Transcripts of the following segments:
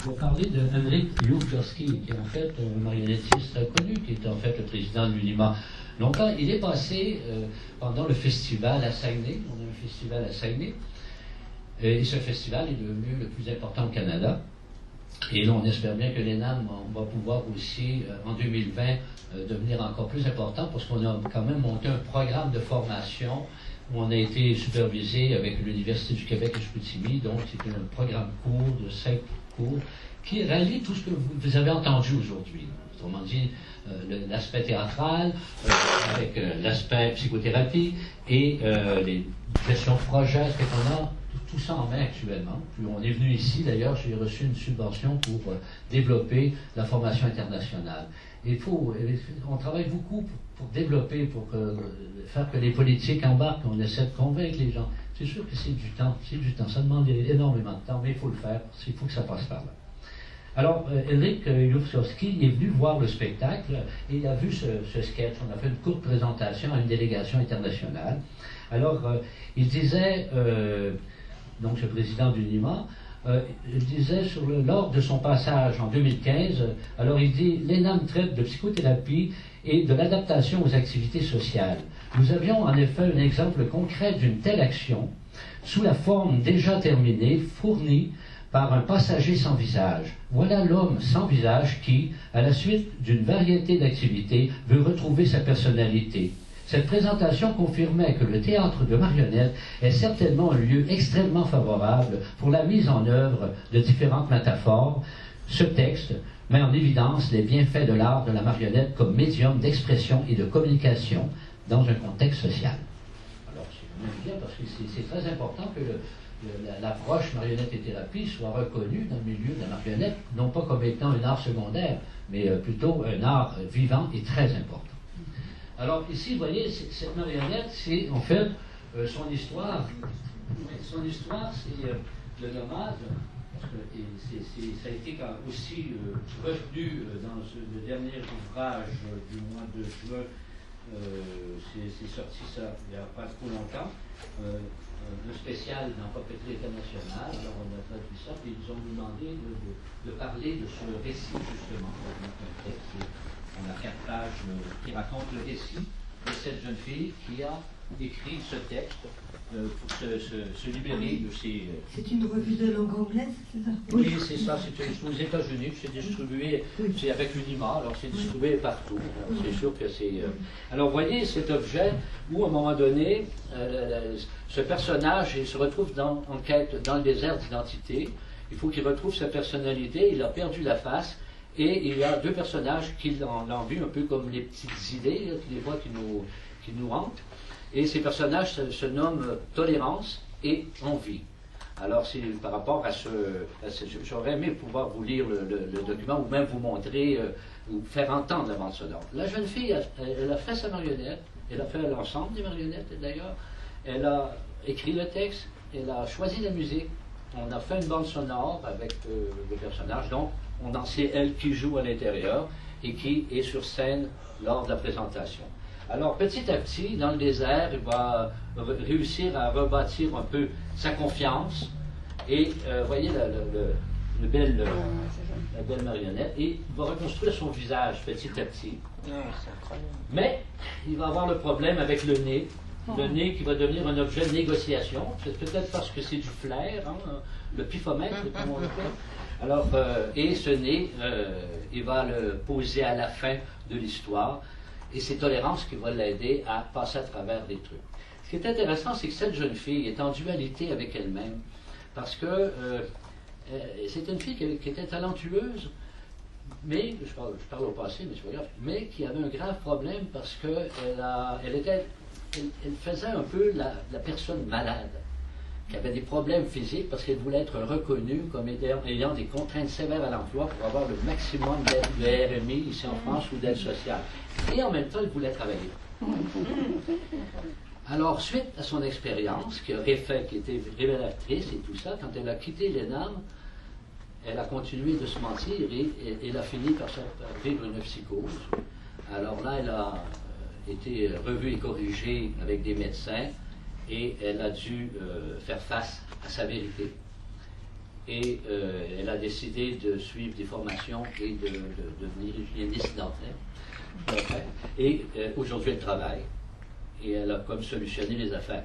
Je vais parler de Henryk Józsefowski, qui est en fait un marionnettiste très connu, qui est en fait le président de l'UNIMA longtemps. Il est passé pendant le festival à Saguenay. On a un festival à Saguenay. Et ce festival est devenu le plus important au Canada. Et là, on espère bien que l'ENAM va pouvoir aussi, en 2020, devenir encore plus important, parce qu'on a quand même monté un programme de formation où on a été supervisé avec l'Université du Québec et Chicoutimi. Donc, c'est un programme court de 5 cours qui rallie tout ce que vous avez entendu aujourd'hui. Autrement dit, l'aspect théâtral, avec l'aspect psychothérapie et les gestions de projet, ce qu'on a tout ça en main actuellement. Puis on est venu ici, d'ailleurs, j'ai reçu une subvention pour développer la formation internationale. On travaille beaucoup pour développer, pour faire que les politiques embarquent, on essaie de convaincre les gens. C'est sûr que c'est du temps, ça demande énormément de temps, mais il faut le faire, il faut que ça passe par là. Alors, Henryk Józsefowski est venu voir le spectacle et il a vu ce sketch. On a fait une courte présentation à une délégation internationale. Alors, il disait, donc ce président du NIMA, il disait lors de son passage en 2015, alors il dit « L'ENAM traite de psychothérapie et de l'adaptation aux activités sociales. Nous avions en effet un exemple concret d'une telle action sous la forme déjà terminée, fournie par un passager sans visage. Voilà l'homme sans visage qui, à la suite d'une variété d'activités, veut retrouver sa personnalité. » Cette présentation confirmait que le théâtre de marionnettes est certainement un lieu extrêmement favorable pour la mise en œuvre de différentes métaphores. Ce texte met en évidence les bienfaits de l'art de la marionnette comme médium d'expression et de communication dans un contexte social. Alors, c'est bien parce que c'est très important que l'approche marionnette et thérapie soit reconnue dans le milieu de la marionnette, non pas comme étant un art secondaire, mais plutôt un art vivant et très important. Alors ici, vous voyez, cette marionnette, c'est en fait son histoire. Son histoire, c'est le nomade, parce que ça a été aussi revenu dans le dernier ouvrage du mois de juin. C'est sorti ça il n'y a pas trop longtemps. Le spécial dans Papeterie Internationale. Alors on a traduit ça, et ils ont demandé de parler de ce récit, justement. Un texte, on a 4 pages qui racontent le récit de cette jeune fille qui a écrit ce texte pour se libérer de ses... C'est une revue de langue anglaise, c'est ça? Oui, c'est ça, c'est aux États-Unis, c'est distribué, c'est avec l'UNIMA, alors c'est distribué partout. C'est sûr que c'est... Alors vous voyez cet objet où à un moment donné, ce personnage il se retrouve en quête dans le désert d'identité. Il faut qu'il retrouve sa personnalité, il a perdu la face. Et il y a 2 personnages qui l'ont vu un peu comme les petites idées, des fois qui nous hantent. Et ces personnages se nomment Tolérance et Envie. Alors c'est par rapport à j'aurais aimé pouvoir vous lire le document ou même vous montrer ou faire entendre la bande sonore. La jeune fille, elle a fait sa marionnette, elle a fait l'ensemble des marionnettes d'ailleurs, elle a écrit le texte, elle a choisi la musique, on a fait une bande sonore avec le personnage, donc c'est elle qui joue à l'intérieur et qui est sur scène lors de la présentation. Alors, petit à petit, dans le désert, il va réussir à rebâtir un peu sa confiance. Et, voyez la belle marionnette. Et il va reconstruire son visage petit à petit. Mais, il va avoir le problème avec le nez. Le nez qui va devenir un objet de négociation. C'est peut-être parce que c'est du flair, hein, le pifomètre, comme on le fait. Alors, et ce nez, il va le poser à la fin de l'histoire, et c'est Tolérance qui va l'aider à passer à travers des trucs. Ce qui est intéressant, c'est que cette jeune fille est en dualité avec elle-même, parce que c'est une fille qui était talentueuse, mais, je parle au passé, mais c'est pas grave, mais qui avait un grave problème parce qu'elle faisait un peu la personne malade, qui avait des problèmes physiques parce qu'elle voulait être reconnue comme ayant des contraintes sévères à l'emploi pour avoir le maximum d'aide de RMI ici en France ou d'aide sociale. Et en même temps, elle voulait travailler. Alors, suite à son expérience, qui était révélatrice et tout ça, quand elle a quitté l'ENAM, elle a continué de se mentir et elle a fini par vivre une psychose. Alors là, elle a été revue et corrigée avec des médecins. Et elle a dû faire face à sa vérité. et elle a décidé de suivre des formations et de devenir hygiéniste dentaire. Et aujourd'hui, elle travaille et elle a comme solutionné les affaires.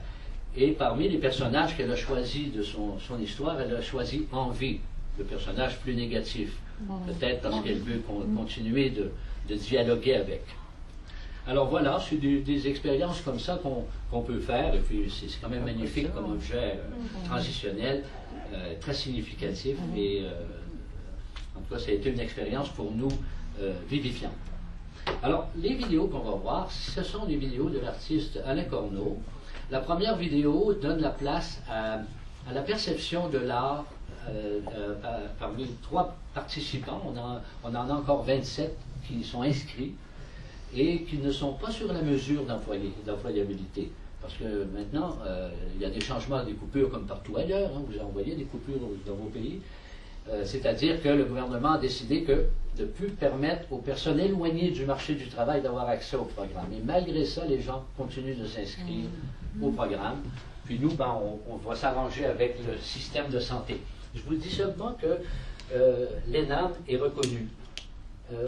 Et parmi les personnages qu'elle a choisis de son histoire, elle a choisi Envie, le personnage plus négatif, peut-être parce qu'elle veut continuer de dialoguer avec. Alors voilà, c'est des expériences comme ça qu'on peut faire, et puis c'est quand même magnifique comme objet transitionnel, très significatif, et en tout cas ça a été une expérience pour nous vivifiante. Alors les vidéos qu'on va voir, ce sont des vidéos de l'artiste Alain Corneau. La première vidéo donne la place à la perception de l'art parmi 3 participants. On en a encore 27 qui sont inscrits et qui ne sont pas sur la mesure d'employabilité. Parce que maintenant, il y a des changements, des coupures comme partout ailleurs. Hein, vous envoyez des coupures dans vos pays. C'est-à-dire que le gouvernement a décidé de ne plus permettre aux personnes éloignées du marché du travail d'avoir accès au programme. Et malgré ça, les gens continuent de s'inscrire au programme. Puis nous, on va s'arranger avec le système de santé. Je vous dis seulement que l'ENAM est reconnu.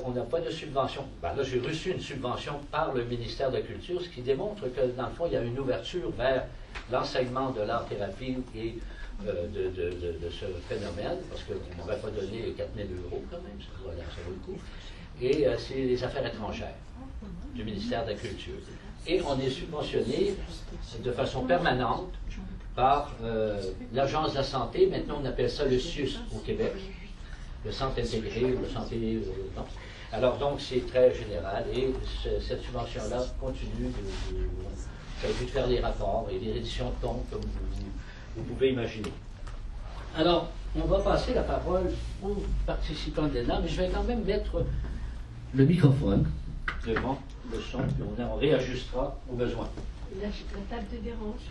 On n'a pas de subvention. Là, j'ai reçu une subvention par le ministère de la Culture, ce qui démontre que, dans le fond, il y a une ouverture vers l'enseignement de l'art-thérapie et de ce phénomène, parce qu'on ne m'aurait pas donné 4 000 € quand même, ça vaut le coup. Et c'est les affaires étrangères du ministère de la Culture. Et on est subventionné de façon permanente par l'Agence de la santé. Maintenant, on appelle ça le CIUS au Québec, le Centre intégré ou le santé. Alors donc, c'est très général et cette subvention-là continue ça a dû faire des rapports et des éditions de comptes, comme vous pouvez imaginer. Alors, on va passer la parole aux participants de l'ENAM, mais je vais quand même mettre le microphone devant le son, puis on réajustera au besoin. La table te dérange.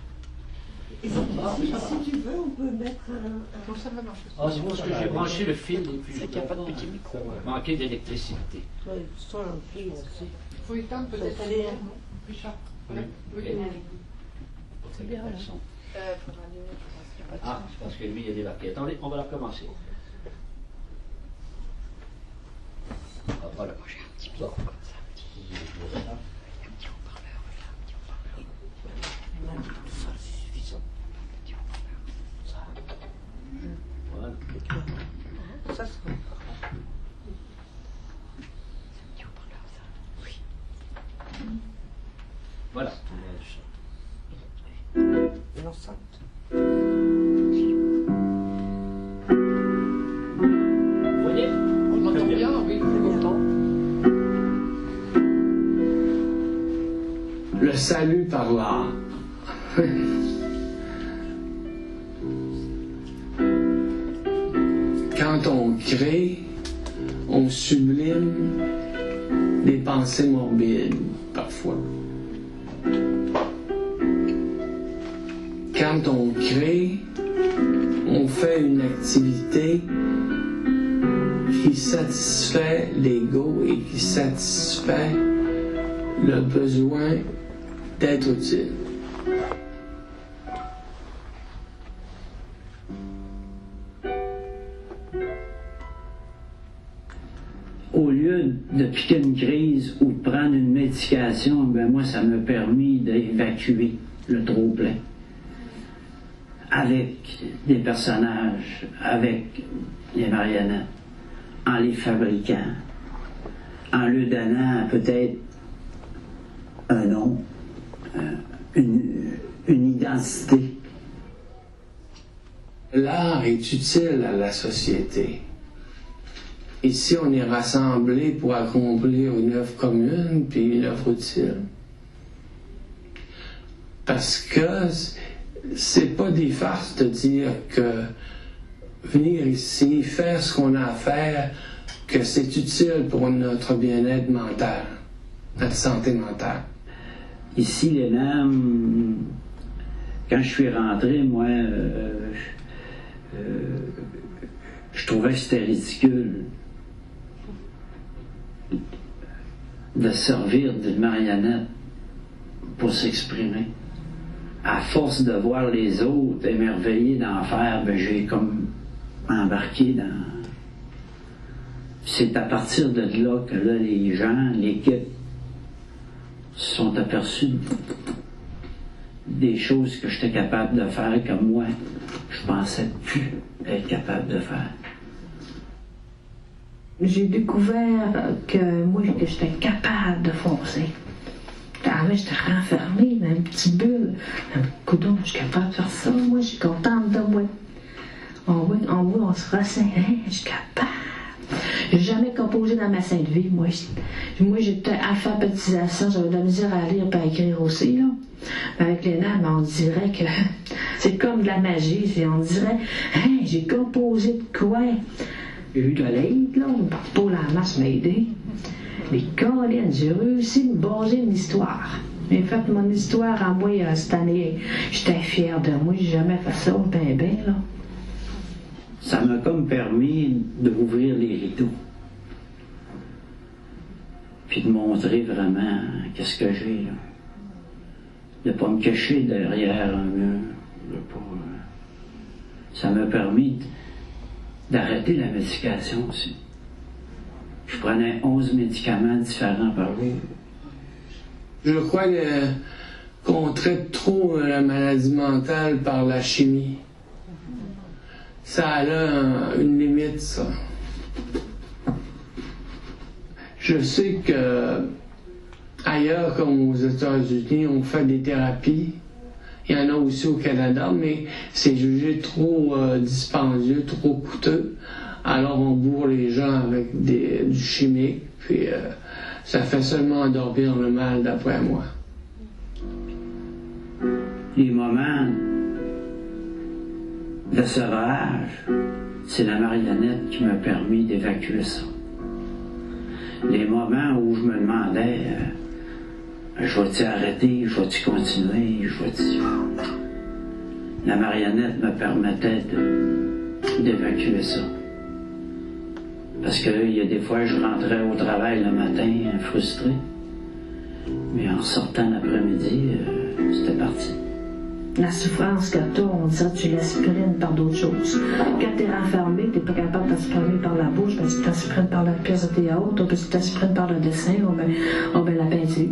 Et Si tu veux, on peut mettre un... Ça va marcher. C'est parce que j'ai branché le fil et puis c'est qu'il n'y a pas de petit micro. Manquer d'électricité. Ouais, sans un fil aussi. Il faut éteindre peut-être Richard. Oui. C'est bien, là. Ah, c'est parce que lui, il a débarqué. Attendez, on va la recommencer. Voilà. J'ai un petit micro comme ça. Un petit haut-parleur. Ça, c'est suffisant. Un petit haut-parleur. Voilà. Ça sera. Petit haut-parleur, ça. Oui. Voilà. L'enceinte. Vous voyez? On l'entend bien, oui. Le salut par l'art. Quand on crée, on sublime des pensées morbides, parfois. Quand on crée, on fait une activité qui satisfait l'ego et qui satisfait le besoin d'être utile. Au lieu de piquer une crise ou de prendre une médication, ben moi, ça m'a permis d'évacuer le trop-plein. Avec des personnages, avec les marionnettes, en les fabriquant, en leur donnant peut-être un nom, une identité. L'art est utile à la société. Ici, on est rassemblés pour accomplir une œuvre commune puis une œuvre utile. Parce que c'est pas des farces de dire que venir ici, faire ce qu'on a à faire, que c'est utile pour notre bien-être mental, notre santé mentale. Ici, l'ENAM, quand je suis rentré, moi, je trouvais que c'était ridicule de servir d'une marionnette pour s'exprimer. À force de voir les autres émerveillés d'en faire, ben j'ai comme embarqué dans... C'est à partir de là que là, les gens, l'équipe, se sont aperçus des choses que j'étais capable de faire que moi, je pensais plus être capable de faire. J'ai découvert que moi, que j'étais capable de foncer. Avant, j'étais renfermée dans une petite bulle. Coudon, je suis capable de faire ça. Moi, je suis contente de moi. On se ressent. Hein, je suis capable. J'ai jamais composé dans ma sainte vie, moi. Moi, j'étais alphabétisation, j'avais de la misère à lire et à écrire aussi, là. Avec les nains, on dirait que c'est comme de la magie. On dirait, hein, j'ai composé de quoi? J'ai eu de l'aide, là, pour la masse m'aider. Les collines, j'ai réussi à me baser une histoire. J'ai fait mon histoire en moi cette année. J'étais fière de moi, j'ai jamais fait ça, ben, là. Ça m'a comme permis d'ouvrir les rideaux. Puis de montrer vraiment qu'est-ce que j'ai, là. De ne pas me cacher derrière un mur. Ça m'a permis d'arrêter la médication aussi. Je prenais 11 médicaments différents par jour. Je crois qu'on traite trop la maladie mentale par la chimie. Ça a une limite, ça. Je sais que ailleurs, comme aux États-Unis, on fait des thérapies. Il y en a aussi au Canada, mais c'est jugé trop dispendieux, trop coûteux. Alors on bourre les gens avec du chimique, puis ça fait seulement endormir le mal, d'après moi. Les moments de sevrage, c'est la marionnette qui m'a permis d'évacuer ça. Les moments où je me demandais, je vais-tu arrêter, je vais-tu continuer, je vais-tu... La marionnette me permettait d'évacuer ça. Parce qu'il y a des fois, je rentrais au travail le matin frustré, mais en sortant l'après-midi, c'était parti. La souffrance que tu as, on dirait que tu l'aspirines par d'autres choses. Quand tu es renfermé, tu n'es pas capable de t'aspiriner par la bouche, ben, tu t'aspirines par la pièce de théâtre, ou bien tu t'aspirines par le dessin, ou bien la peinture.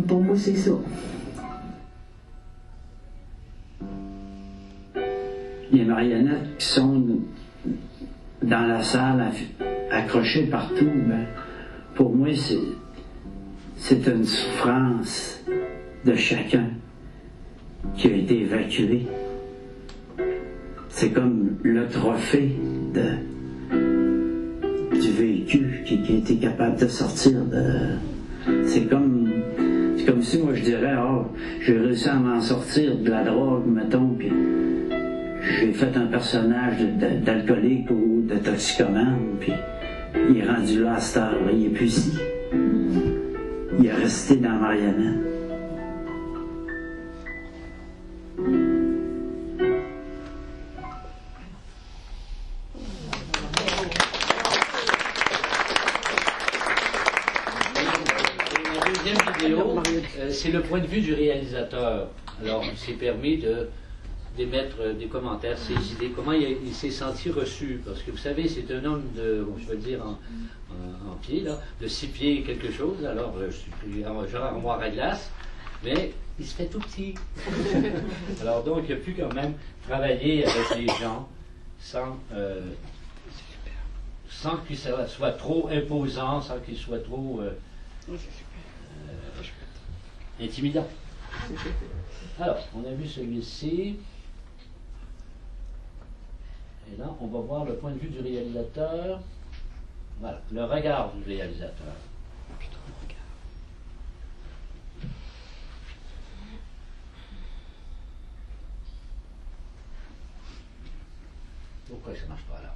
Pour moi, c'est ça. Les marionnettes qui sont dans la salle, accrochées partout, ben, pour moi, c'est une souffrance de chacun qui a été évacué. C'est comme le trophée du vécu qui a été capable de sortir de... C'est comme si moi je dirais, j'ai réussi à m'en sortir de la drogue, mettons, puis j'ai fait un personnage d'alcoolique ou de toxicomane, puis il est rendu là à cette heure, il est plus ici. Il est resté dans la marionnette. C'est le point de vue du réalisateur. Alors, il s'est permis d'émettre des commentaires, ses idées, comment il s'est senti reçu. Parce que vous savez, c'est un homme de, je veux dire, en pied, là, de 6 pieds quelque chose. Alors, je suis plus genre armoire à glace, mais il se fait tout petit. Alors, donc, il a pu quand même travailler avec les gens sans qu'il soit trop imposant, sans qu'il soit trop... intimidant. Alors, on a vu celui-ci. Et là, on va voir le point de vue du réalisateur. Voilà, le regard du réalisateur. Pourquoi ça ne marche pas là?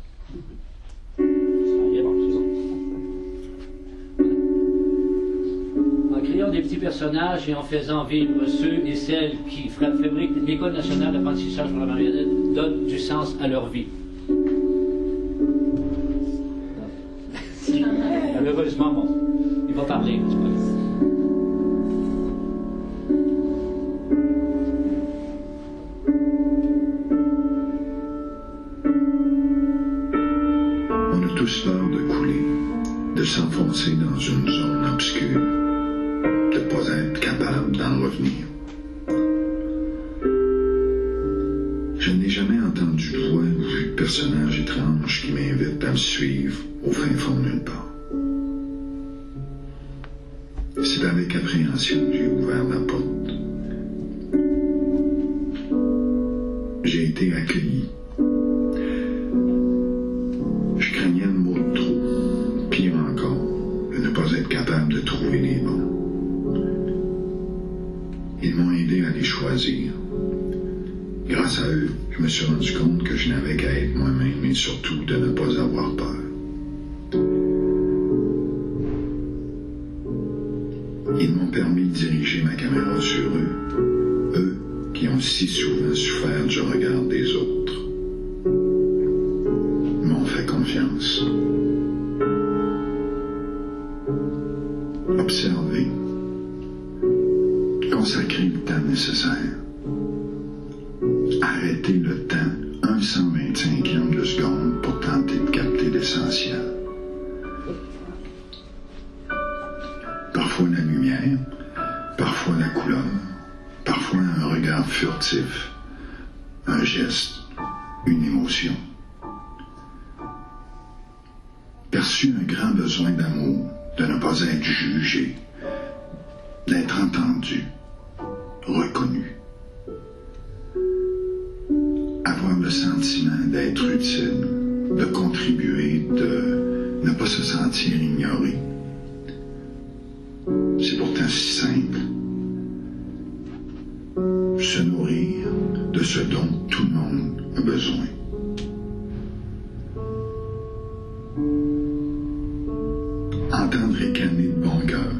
En créant des petits personnages et en faisant vivre ceux et celles qui fabriquent l'École nationale d'apprentissage pour la marionnette donnent du sens à leur vie. Malheureusement, bon, il va parler, c'est pas grave. tous peur de couler, de s'enfoncer dans une zone obscure, de ne pas être capable d'en revenir. Je n'ai jamais entendu de voix ou vu de personnage étrange qui m'invite à me suivre au fin fond de nulle part. C'est avec appréhension que j'ai ouvert la porte. J'ai été accueilli. Je craignais le mot de trop, pire encore, de ne pas être capable de trouver les mots. Ils m'ont aidé à les choisir. Grâce à eux, je me suis rendu compte que je n'avais qu'à être moi-même et surtout de ne pas avoir peur. Ils m'ont permis de diriger ma caméra sur eux qui ont si souvent souffert du regard des autres. Ils m'ont fait confiance. Observer. Consacrer le temps nécessaire. Arrêter le temps 1/125e de seconde pour tenter de capter l'essentiel. Parfois la lumière, parfois la couleur, parfois un regard furtif, un geste, une émotion. Perçu un grand besoin d'amour, de ne pas être jugé, d'être entendu, reconnu. Avoir le sentiment d'être utile, de contribuer, de ne pas se sentir ignoré. C'est pourtant si simple. Se nourrir de ce dont tout le monde a besoin. Entendre ricaner de bon cœur,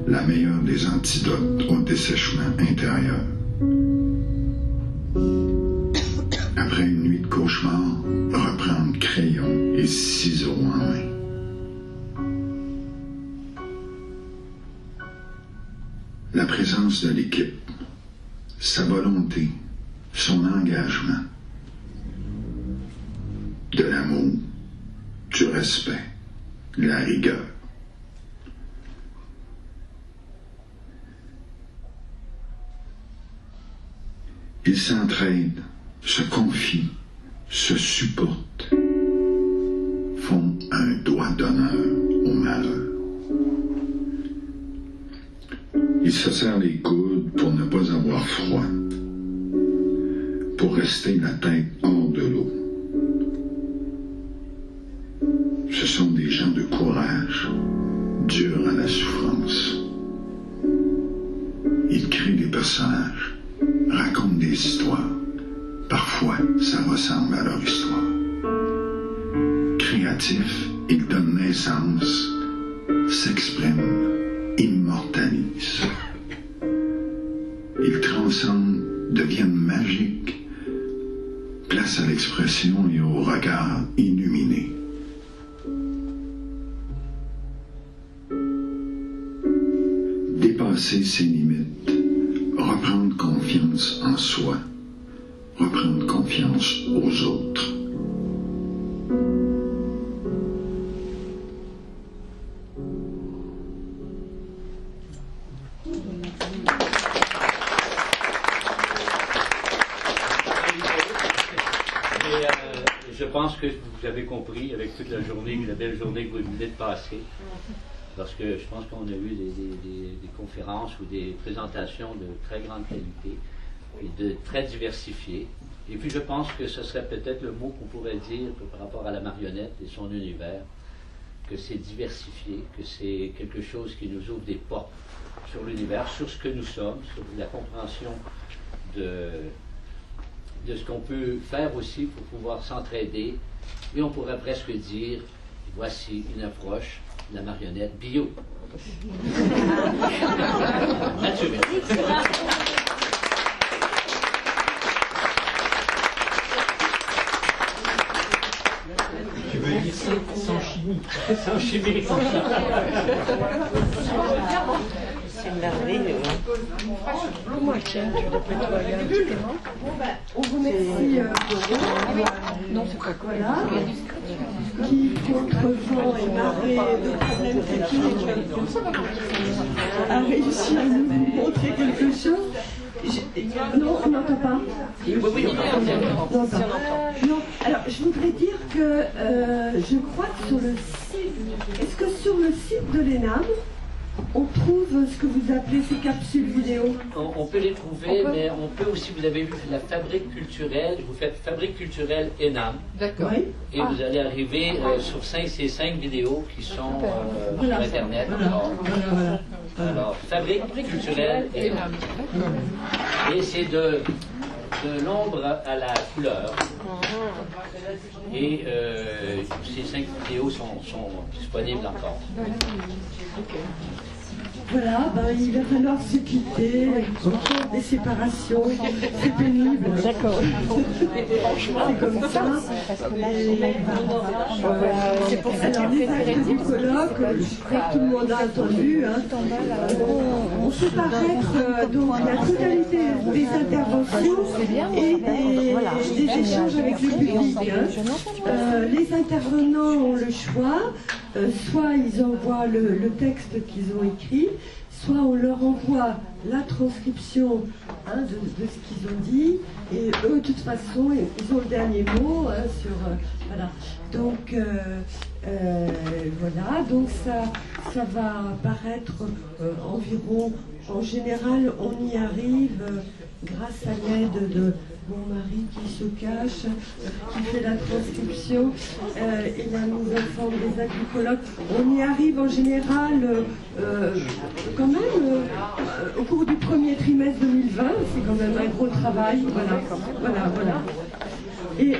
la meilleure des antidotes au dessèchement intérieur. Après une nuit de cauchemar, reprendre crayon et ciseaux en main. La présence de l'équipe, sa volonté, son engagement, de l'amour, du respect, de la rigueur. Ils s'entraident, se confient, se supportent, font un doigt d'honneur au malheur. Ils se serrent les coudes pour ne pas avoir froid, pour rester la tête hors de l'eau. Ce sont des gens de courage, durs à la souffrance. Ils créent des personnages, racontent des histoires. Parfois, ça ressemble à leur histoire. Créatifs, ils donnent naissance, s'expriment, immortalisent. Ils transcendent, deviennent magiques, place à l'expression et au regard illuminé. Dépasser ses limites, reprendre confiance en soi, reprendre confiance aux autres. Je pense que vous avez compris avec toute la journée, la belle journée que vous venez de passer, parce que je pense qu'on a eu des conférences ou des présentations de très grande qualité et de très diversifiées. Et puis je pense que ce serait peut-être le mot qu'on pourrait dire par rapport à la marionnette et son univers, que c'est diversifié, que c'est quelque chose qui nous ouvre des portes sur l'univers, sur ce que nous sommes, sur la compréhension de ce qu'on peut faire aussi pour pouvoir s'entraider. Et on pourrait presque dire, voici une approche de la marionnette bio. Naturel. Tu veux dire sans chimie. Sans chimie. C'est merveilleux. Moi, tiens, tu dois pas regarder un petit peu. On remercie Non, c'est pas quoi. voilà, qui, contre vent et marée de problèmes techniques, a réussi à nous montrer quelque chose. Non, on n'entend pas. Oui, oui, on entend. Non, alors je voudrais dire que je crois que sur le site, est-ce que sur le site de l'ENAM, on trouve ce que vous appelez ces capsules vidéo? On peut les trouver, mais on peut aussi, vous avez vu la fabrique culturelle, vous faites fabrique culturelle ENAM. D'accord. Oui. Et vous allez arriver sur ces 5 vidéos qui sont sur Voilà. Internet. Voilà. Alors, fabrique culturelle ENAM. Et c'est de l'ombre à la couleur. Et ces 5 vidéos sont disponibles encore. Voilà, ben, il va falloir se quitter, des séparations, c'est pénible. D'accord. C'est comme ça. C'est pour ça Alors, les actes du colloque, je crois que tout le monde a entendu. Hein. On fait paraître donc la totalité des interventions et des échanges avec le public. Hein. Les intervenants ont le choix. Soit ils envoient le texte qu'ils ont écrit, soit on leur envoie la transcription de ce qu'ils ont dit, et eux, de toute façon, ils ont le dernier mot sur... voilà. Donc, voilà, donc ça va apparaître environ... En général, on y arrive grâce à l'aide de mon mari qui se cache, qui fait la transcription et la mise en forme des actes du colloque. On y arrive en général quand même au cours du premier trimestre 2020, c'est quand même un gros travail. Voilà.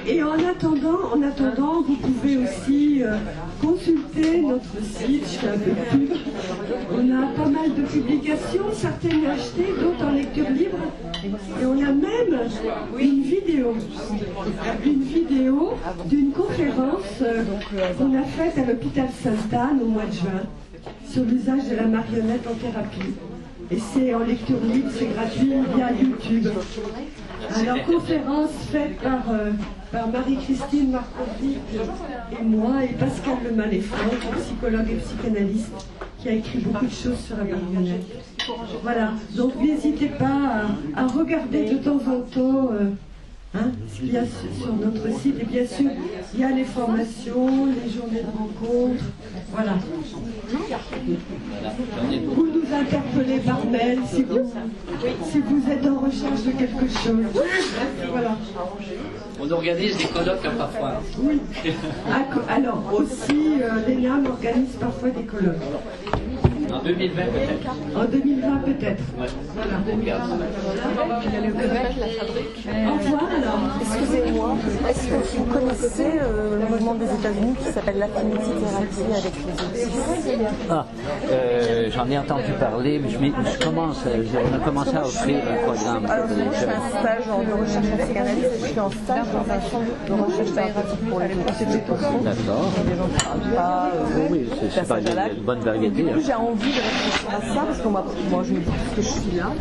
Et en attendant, vous pouvez aussi consulter notre site, je fais un peu de pub. On a pas mal de publications, certaines achetées, d'autres en lecture libre. Et on a même une vidéo d'une conférence qu'on a faite à l'hôpital Sainte-Anne au mois de juin sur l'usage de la marionnette en thérapie. Et c'est en lecture libre, c'est gratuit via YouTube. Alors, conférence faite par Marie-Christine Marcovic et moi et Pascal Le Maléfant, psychologue et psychanalyste, qui a écrit beaucoup de choses sur la marionnette. Voilà, donc n'hésitez pas à regarder de temps en temps ce qu'il y a sur notre site. Et bien sûr, il y a les formations, les journées de rencontres. Voilà. Vous nous interpellez par mail si vous êtes en recherche de quelque chose. Voilà. On organise des colloques parfois. Oui. Alors aussi, l'ENAM organise parfois des colloques. En 2020 peut-être. En 2020 peut-être. Ouais. Voilà. Il y a le Québec, la fabrique. Au revoir alors. Excusez-moi, est-ce que vous connaissez le mouvement des États-Unis qui s'appelle l'affinity thérapie avec les autistes? J'en ai entendu parler, mais on a commencé à offrir un programme. Alors, moi, je fais un stage de recherche en psychanalyse et je suis en stage dans un centre de recherche thérapeutique pour les autistes. D'accord. Des gens qui ne parlent pas. Oui, c'est pas une bonne variété. Du coup, j'ai envie de réfléchir à ça parce que moi je me dis que je suis là.